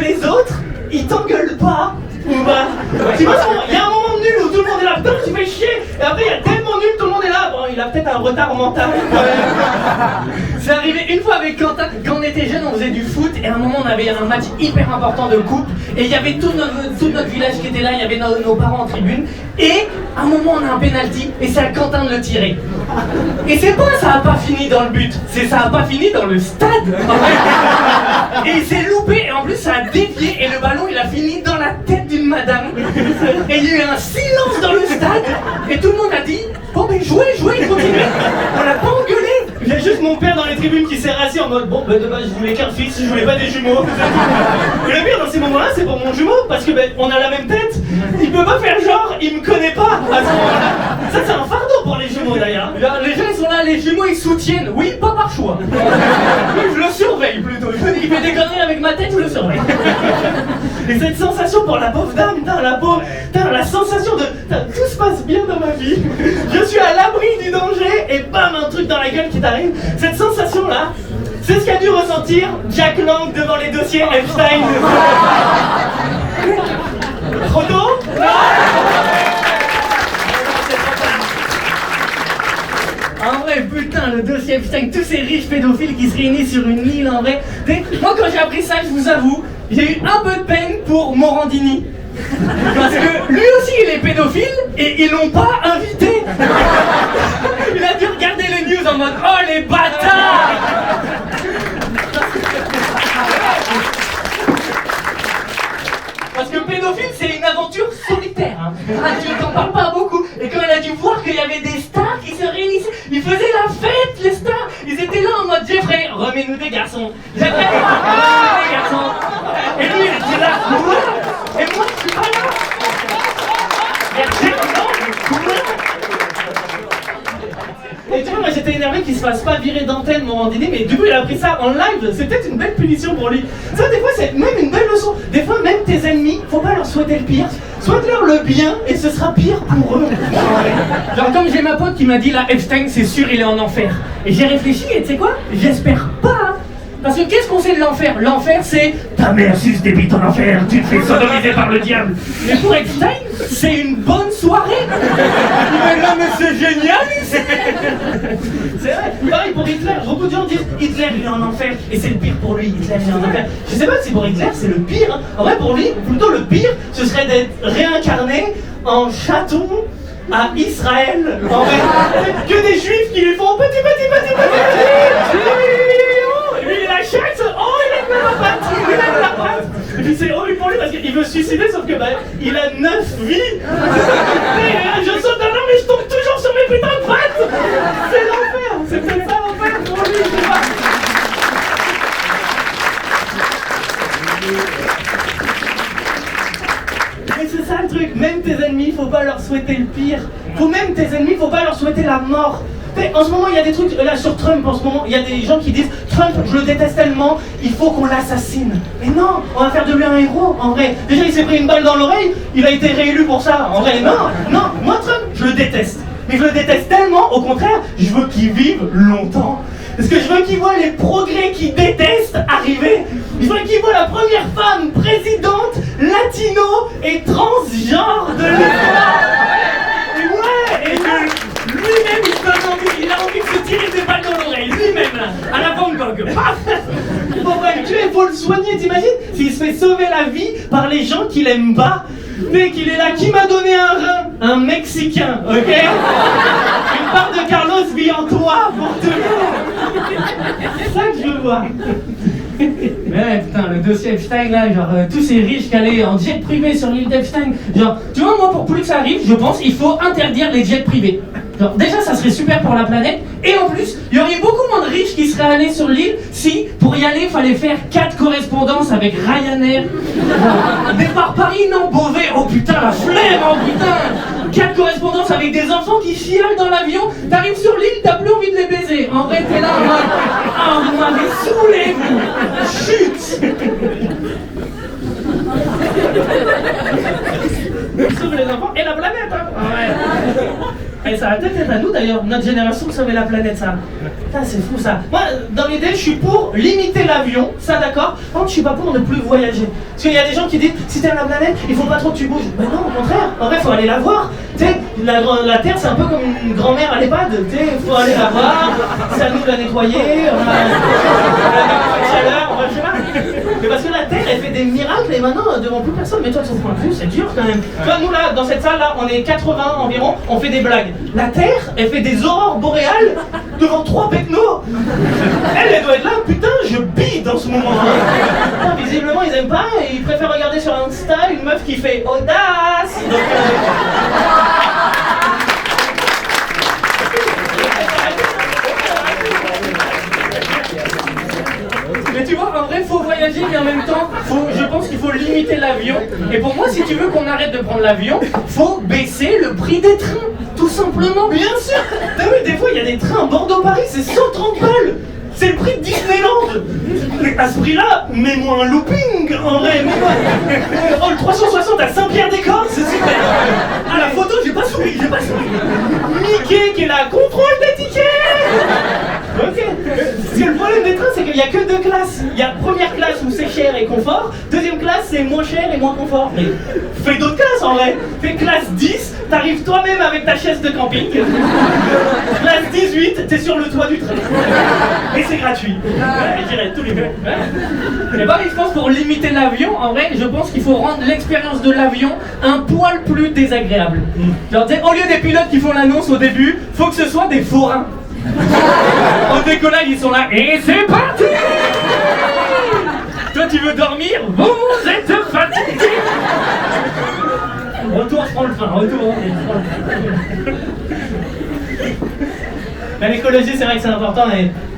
les autres, ils t'engueulent pas. Ou bah, tu vois, il y a un moment nul où tout le monde est là, putain, tu fais chier. Et après, il y a tellement nul, tout le monde est là. Bon, il a peut-être un retard mental. C'est arrivé une fois avec Quentin, quand on était jeunes, on faisait du foot et à un moment on avait un match hyper important de coupe et il y avait tout notre village qui était là, il y avait nos parents en tribune et à un moment on a un penalty et c'est à Quentin de le tirer. Et c'est pas ça a pas fini dans le but, c'est ça a pas fini dans le stade. Et il s'est loupé et en plus ça a dévié et le ballon il a fini dans la tête d'une madame. Et il y a eu un silence dans le stade et tout le monde a dit bon mais jouez, continuez. On l'a pas engueulé. Il y a juste mon père dans les tribunes qui s'est rassis en mode bon, de base, je voulais qu'un fils, je voulais pas des jumeaux. Et le pire dans ces moments-là, c'est pour mon jumeau, parce que on a la même tête. Il peut pas faire genre, il me connaît pas à ce moment-là. Ça, c'est un fardeau pour les jumeaux d'ailleurs. Les gens ils sont là, les jumeaux ils soutiennent, oui, pas par choix. Je le surveille plutôt. Il fait des conneries avec ma tête, je le surveille. Et cette sensation pour la pauvre dame, la sensation de tout se passe bien dans ma vie. Je suis à l'abri du danger et bam, un truc dans la gueule qui t'arrive. Cette sensation-là, c'est ce qu'a dû ressentir Jack Lang devant les dossiers Epstein. Trop tôt ? En vrai, putain, le dossier Epstein, tous ces riches pédophiles qui se réunissent sur une île, en vrai. Moi, quand j'ai appris ça, je vous avoue, j'ai eu un peu de peine pour Morandini. Parce que lui aussi, il est pédophile et ils l'ont pas invité. Il a dû regarder les news en mode oh les bâtards. Parce que pédophile, c'est une aventure solitaire. Hein. Ah, tu t'en parles pas beaucoup. Et quand elle a dû voir qu'il y avait des stars qui se réunissaient, ils faisaient la fête, les stars. Ils étaient là en mode Jeffrey, remets-nous des garçons. Jeffrey, remets-nous des garçons. Et lui, il était là. Et moi, je suis pas là. Et tu vois, moi j'étais énervé qu'il se fasse pas virer d'antenne Morandini, mais du coup il a pris ça en live, c'est peut-être une belle punition pour lui. Ça, des fois, c'est même une belle leçon. Des fois, même tes ennemis, faut pas leur souhaiter le pire. Souhaite-leur le bien et ce sera pire pour eux. Genre, comme j'ai ma pote qui m'a dit là, Epstein, c'est sûr, il est en enfer. Et j'ai réfléchi et tu sais quoi? J'espère pas. Parce que qu'est-ce qu'on sait de l'enfer? L'enfer, c'est ta mère suce des bites en enfer, tu te fais sodomiser par le diable. Mais pour Epstein, c'est une bonne soirée. Mais non, mais c'est génial ici. C'est vrai, pareil pour Hitler. Beaucoup de gens disent Hitler il est en enfer et c'est le pire pour lui, Hitler il est en enfer. Je sais pas si pour Hitler c'est le pire. Hein. En vrai, pour lui, plutôt le pire, ce serait d'être réincarné en chaton à Israël. En vrai, que des juifs qui lui font petit. Et lui il achète, oh il aime la patte, il aime la patte. Et puis c'est horrible pour lui parce qu'il veut se suicider sauf que il a 9 vies. Et je saute d'un homme mais je tombe toujours sur mes putains de pattes. C'est l'enfer, c'est peut-être ça l'enfer pour lui, je sais pas. Mais c'est ça le truc, même tes ennemis, faut pas leur souhaiter le pire. Même tes ennemis, faut pas leur souhaiter la mort. En ce moment, il y a des trucs, là sur Trump, en ce moment, il y a des gens qui disent Trump, je le déteste tellement, il faut qu'on l'assassine. Mais non, on va faire de lui un héros, en vrai. Déjà, il s'est pris une balle dans l'oreille, il a été réélu pour ça. En vrai, non, moi Trump, je le déteste. Mais je le déteste tellement, au contraire, je veux qu'il vive longtemps. Parce que je veux qu'il voit les progrès qu'il déteste arriver. Je veux qu'il voit la première femme présidente latino et transgenre de l'histoire. Et lui-même, il a envie de se tirer des balles dans l'oreille, lui-même là, à la Van Gogh. Bon bref, il faut le soigner, t'imagines? S'il se fait sauver la vie par les gens qu'il aime pas, mais qu'il est là, qui m'a donné un rein? Un Mexicain, ok? Une part de Carlos vit en toi pour toujours. C'est ça que je veux voir. Mais putain, le dossier Epstein là, genre tous ces riches qui allaient en jet privé sur l'île d'Epstein. Genre, tu vois, moi pour plus que ça arrive, je pense il faut interdire les jets privés. Genre, déjà ça serait super pour la planète, et en plus, il y aurait beaucoup moins de riches qui seraient allés sur l'île si, pour y aller, il fallait faire 4 correspondances avec Ryanair. Départ Paris, non, Beauvais, oh putain, la flemme, oh putain. 4 correspondances avec des enfants qui chialent dans l'avion, t'arrives sur l'île, t'as plus envie de les baiser. En vrai, t'es là en mode, ah, vous m'avez saoulé, vous. Chut. Sauve les enfants et la planète, hein. Ouais. ça va peut-être être à nous d'ailleurs, notre génération, de sauver la planète, ça. Putain, c'est fou ça. Moi, dans l'idée, je suis pour limiter l'avion, ça d'accord. Par contre, je suis pas pour ne plus voyager. Parce qu'il y a des gens qui disent, si t'aimes la planète, il faut pas trop que tu bouges. Mais non, au contraire, en vrai, faut aller la voir. Tu sais, la Terre, c'est un peu comme une grand-mère à l'EHPAD. Tu sais, faut aller la voir, c'est à nous de la nettoyer, on a la chaleur, on va, je sais pas. Mais parce que la Terre, elle fait des miracles et maintenant, devant plus personne, mais toi, de son point de vue, c'est dur quand même. Tu vois, nous là, dans cette salle-là, on est 80 environ, on fait des blagues. La Terre, elle fait des aurores boréales devant 3 pecnos. Elle doit être là, putain, je bille dans ce moment-là. Visiblement, ils aiment pas et ils préfèrent regarder sur Insta une meuf qui fait audace. Donc, mais tu vois, en vrai, faut voyager, mais en même temps, je pense qu'il faut limiter l'avion. Et pour moi, si tu veux qu'on arrête de prendre l'avion, faut baisser le prix des trains, tout simplement. Bien sûr. T'as vu, des fois, il y a des trains Bordeaux-Paris, c'est 130 balles. C'est le prix de Disneyland. Mais à ce prix-là, mets-moi un looping, en vrai, mets-moi. Oh, le 360 à Saint-Pierre-des-Corps, c'est super. Ah, la photo, j'ai pas souri. Mickey qui est là, contrôle des tickets. Ok. Parce que le problème des trains, c'est qu'il n'y a que 2 classes. Il y a première classe où c'est cher et confort. Deuxième classe, c'est moins cher et moins confort. Mais fais d'autres classes en vrai. Fais classe 10, t'arrives toi-même avec ta chaise de camping. Classe 18, t'es sur le toit du train. Et c'est gratuit. Je dirais tous les mots. Et bah, je pense pour limiter l'avion, en vrai, je pense qu'il faut rendre l'expérience de l'avion un poil plus désagréable. Genre, au lieu des pilotes qui font l'annonce au début, faut que ce soit des forains. Au décollage, ils sont là et c'est parti. Toi, tu veux dormir? Vous êtes fatigué. Retour, je prends le train. Retour. Mais l'écologie, c'est vrai que c'est important.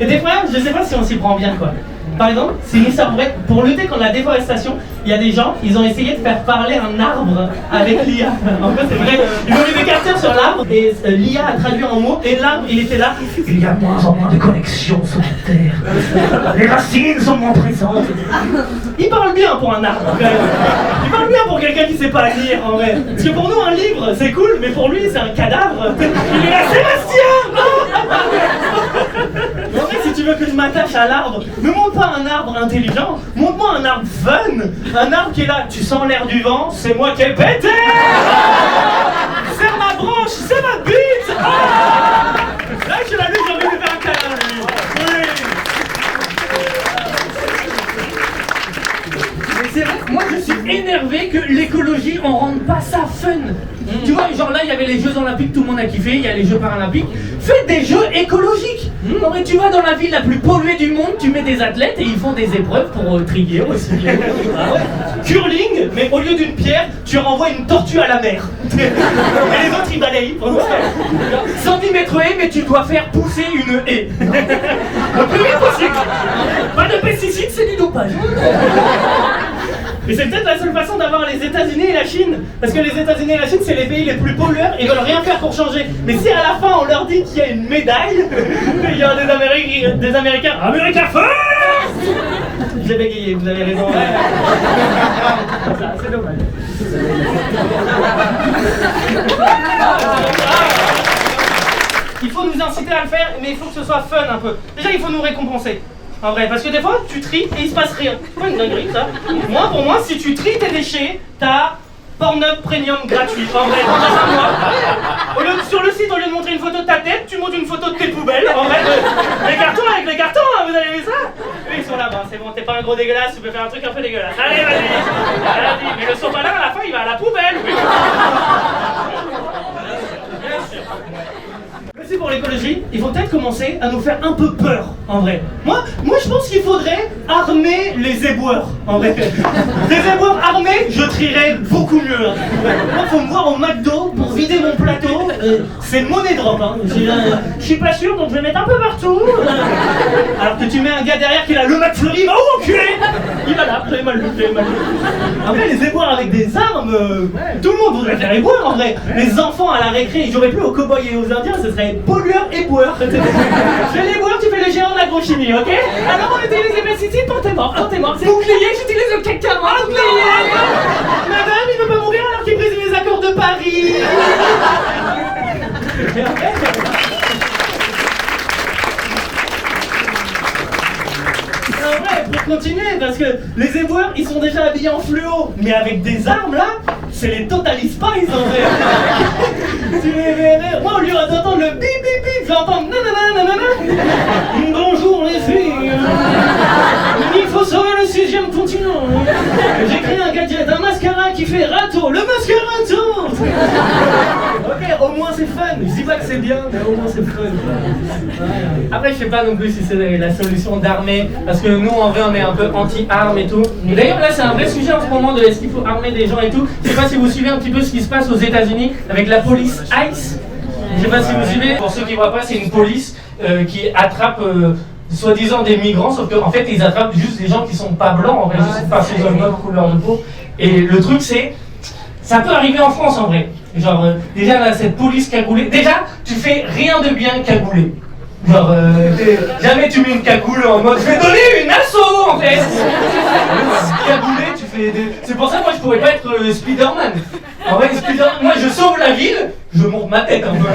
Et des fois, je sais pas si on s'y prend bien, quoi. Par exemple, c'est une histoire vraie. Pour lutter contre la déforestation, il y a des gens, ils ont essayé de faire parler un arbre avec l'IA. En fait, c'est vrai. Ils ont mis des capteurs sur l'arbre et l'IA a traduit en mots. Et l'arbre, il était là. Il y a moins en moins de connexions sur la Terre. Les racines sont moins présentes. Il parle bien pour un arbre. Il parle bien pour quelqu'un qui sait pas lire, en vrai. Parce que pour nous, un livre, c'est cool, mais pour lui, c'est un cadavre. Il est là, Sébastien. En fait, si tu veux que je m'attache à l'arbre, ne montre pas un arbre intelligent, montre-moi un arbre fun, un arbre qui est là, tu sens l'air du vent, c'est moi qui ai pété. Serre ma branche, c'est ma bite. Là, je l'ai vu, j'ai envie de faire un câlin à lui. Oui. Mais c'est vrai que moi, je suis énervé que l'écologie, on rende pas ça fun. Tu vois, genre là, il y avait les Jeux Olympiques, tout le monde a kiffé, il y a les Jeux Paralympiques. Faites des Jeux écologiques. Non, mais tu vas dans la ville la plus polluée du monde, tu mets des athlètes et ils font des épreuves pour trier aussi. Ah ouais. Curling, mais au lieu d'une pierre, tu renvoies une tortue à la mer. Et les autres, ils balayent. 110 mètres haies, mais tu dois faire pousser une haie. Le plus vite possible. Pas de pesticides, c'est du dopage. Et c'est peut-être la seule façon d'avoir les États-Unis et la Chine. Parce que les États-Unis et la Chine, c'est les pays les plus pollueurs et ils veulent rien faire pour changer. Mais si à la fin on leur dit qu'il y a une médaille, il y a des Américains. America first! J'ai bégayé, vous avez raison. C'est dommage. Il faut nous inciter à le faire, mais il faut que ce soit fun un peu. Déjà, il faut nous récompenser. En vrai, parce que des fois, tu tries et il se passe rien. C'est pas une dinguerie, ça. Moi, pour moi, si tu tries tes déchets, t'as Pornhub Premium gratuit. En vrai, dans un mois. Sur le site, au lieu de montrer une photo de ta tête, tu montres une photo de tes poubelles. En vrai, les cartons avec les cartons, hein, vous avez vu ça? Oui, ils sont là-bas, c'est bon, t'es pas un gros dégueulasse, tu peux faire un truc un peu dégueulasse. Allez, vas-y. Mais le sopalin, à la fin, il va à la poubelle. Oui. Bien sûr. Merci pour l'écologie, il faut peut-être commencer à nous faire un peu peur, en vrai. Moi je pense qu'il faudrait armer les éboueurs, en vrai. Des éboueurs armés, je trierais beaucoup mieux. Moi, faut me voir au McDo pour vider mon plateau. C'est money drop, hein. Je suis pas sûr, donc je vais mettre un peu partout. Alors que tu mets un gars derrière qui a le McFlurry, il va où enculé? Il va là, j'avais mal lu. Après, les éboueurs avec des armes, tout le monde voudrait faire éboueur, en vrai. Les enfants à la récré, j'aurais plus aux cow-boys et aux indiens, ce serait pollueur et boueur. Je fais les boueurs, tu fais le géant de l'agrochimie, ok? Alors on utilise les pesticides quand t'es mort. Bouclier, j'utilise le CAC 40. Madame, il veut pas mourir alors qu'il brise les accords de Paris. les éboueurs, ils sont déjà habillés en fluo, mais avec des armes là, c'est les Totally Spies en vrai. Tu les verrais. Moi, au lieu d'entendre le bip bip bip, j'entends nanana nanana. Bonjour les filles. Il faut sauver le 6e continent. J'ai créé un gadget, un mascara qui fait râteau. Le mascarato. Ok, au moins c'est fun. Je dis pas que c'est bien, mais au moins c'est fun. Après, je sais pas non plus si c'est la solution d'armer, parce que nous, en vrai, on est un peu anti-armes et tout. D'ailleurs, là, c'est un vrai sujet en ce moment de est-ce qu'il faut armer des gens et tout. Je sais pas si vous suivez un petit peu ce qui se passe aux États-Unis avec la police ICE. Je sais pas si vous suivez. Pour ceux qui voient pas, c'est une police qui attrape soi-disant des migrants, sauf qu'en fait, ils attrapent juste des gens qui sont pas blancs, en vrai, juste pas sous une autre couleur de peau. Et le truc, c'est, ça peut arriver en France, en vrai. Genre, déjà, là, cette police cagoulée, déjà, tu fais rien de bien cagoulé. Genre, jamais tu mets une cagoule en mode, je vais donner une assaut, en fait. Cagoulé, tu fais des... C'est pour ça, moi, je pourrais pas être Spider-Man. En vrai, moi, je sauve la ville, je monte ma tête un peu.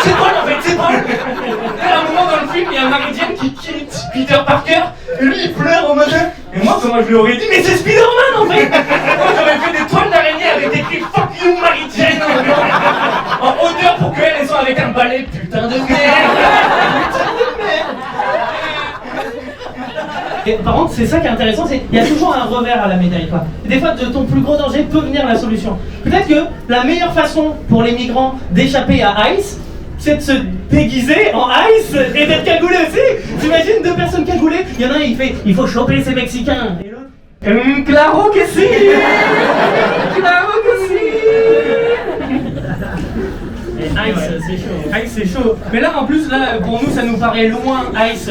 C'est Paul, en fait, c'est Paul. À un moment dans le film, il y a un Maridien qui quitte Peter Parker, et lui, il pleure en mode... Et moi, comment je lui aurais dit, mais c'est Spider-Man, en fait. Moi, j'aurais fait des toiles d'araignée avec écrit « Fuck you, Marie-Jane » en hauteur pour qu'elles soient avec un balai, putain de merde. Et par contre, c'est ça qui est intéressant, c'est qu'il y a toujours un revers à la médaille, quoi. Des fois, de ton plus gros danger peut venir la solution. Peut-être que la meilleure façon pour les migrants d'échapper à ICE, c'est de se déguiser en ICE et d'être cagoulé aussi. T'imagines 2 personnes cagoulées, il y en a un, il fait « Il faut choper ces Mexicains » et l'autre « Claro que si. Claro que si. » Ice, c'est chaud. Ice, c'est chaud. Mais là, en plus, là, pour nous, ça nous paraît loin, Ice.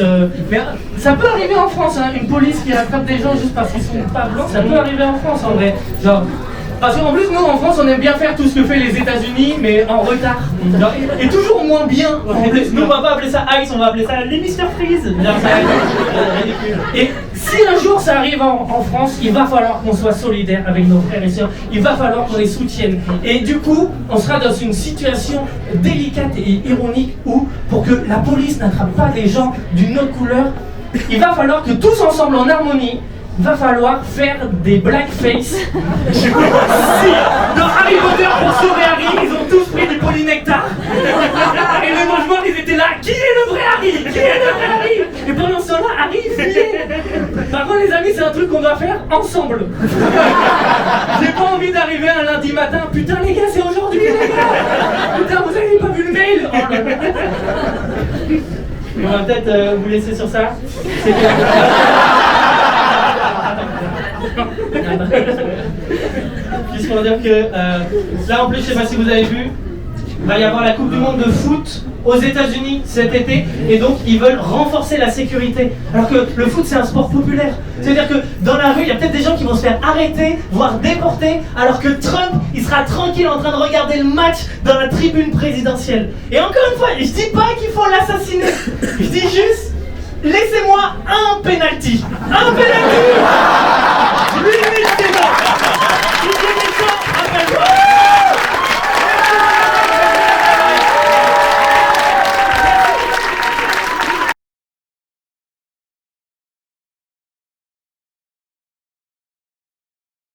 Mais ça peut arriver en France, hein, une police qui attrape des gens juste parce qu'ils sont pas blancs. Ça peut arriver en France, en vrai. Genre, parce qu'en plus, nous, en France, on aime bien faire tout ce que fait les États-Unis, mais en retard. Genre, et toujours moins bien. Nous, on va pas appeler ça Ice, on va appeler ça les Mr. Freeze. Genre, ça ridicule. Et si un jour ça arrive en France, il va falloir qu'on soit solidaires avec nos frères et sœurs, il va falloir qu'on les soutienne. Et du coup, on sera dans une situation délicate et ironique où, pour que la police n'attrape pas des gens d'une autre couleur, il va falloir que tous ensemble, en harmonie, va falloir faire des blackface. Si, dans Harry Potter pour sauver Harry, ils ont tous pris du polynectar. Et le mange-mort, ils étaient là. Qui est le vrai Harry? Qui est le vrai Harry? Et pendant ce temps-là, Harry fuyait. Par contre, les amis, c'est un truc qu'on doit faire ensemble. J'ai pas envie d'arriver un lundi matin. Putain, les gars, c'est aujourd'hui, les gars. Putain, vous avez pas vu le mail? Oh là là. On va peut-être vous laisser sur ça. C'est juste pour dire que là en plus, je sais pas si vous avez vu, il va y avoir la Coupe du Monde de foot aux États-Unis cet été et donc ils veulent renforcer la sécurité. Alors que le foot c'est un sport populaire. C'est-à-dire que dans la rue, il y a peut-être des gens qui vont se faire arrêter, voire déporter, alors que Trump, il sera tranquille en train de regarder le match dans la tribune présidentielle. Et encore une fois, je dis pas qu'il faut l'assassiner, je dis juste, laissez-moi un penalty. Un penalty.